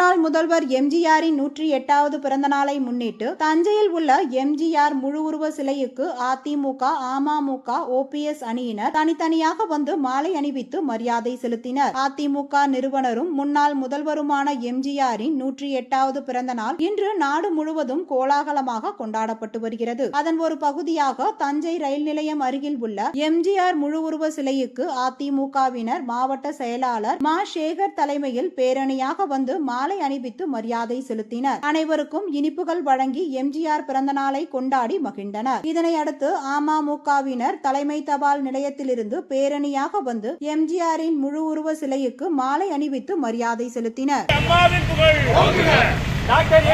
முன்னாள் முதல்வர் எம்ஜிஆரின் 108வது பிறந்த நாளை முன்னிட்டு தஞ்சையில் உள்ள எம்ஜிஆர் முழு உருவ சிலைக்கு அதிமுக, அமமுக, ஓபிஎஸ் அணியினர் தனித்தனியாக வந்து மாலை அணிவித்து மரியாதை செலுத்தினர். அதிமுக நிறுவனரும் முன்னாள் முதல்வருமான எம்ஜிஆரின் 108வது பிறந்த நாள் இன்று நாடு முழுவதும் கோலாகலமாக கொண்டாடப்பட்டு வருகிறது. அதன் ஒரு பகுதியாக தஞ்சை ரயில் நிலையம் அருகில் உள்ள எம்ஜிஆர் முழு உருவ சிலைக்கு அதிமுகவினர் மாவட்ட செயலாளர் மா. சேகர் தலைமையில் பேரணியாக வந்து மாலை அணிவித்து மரியாதை செலுத்தினர். அனைவருக்கும் இனிப்புகள் வழங்கி எம்ஜிஆர் பிறந்த நாளை கொண்டாடி மகிழ்ந்தனர். இதனையடுத்து அமமுகவினர் தலைமை தபால் நிலையத்திலிருந்து பேரணியாக வந்து எம்ஜிஆரின் முழு உருவ சிலைக்கு மாலை அணிவித்து மரியாதை செலுத்தினர். டாக்டர்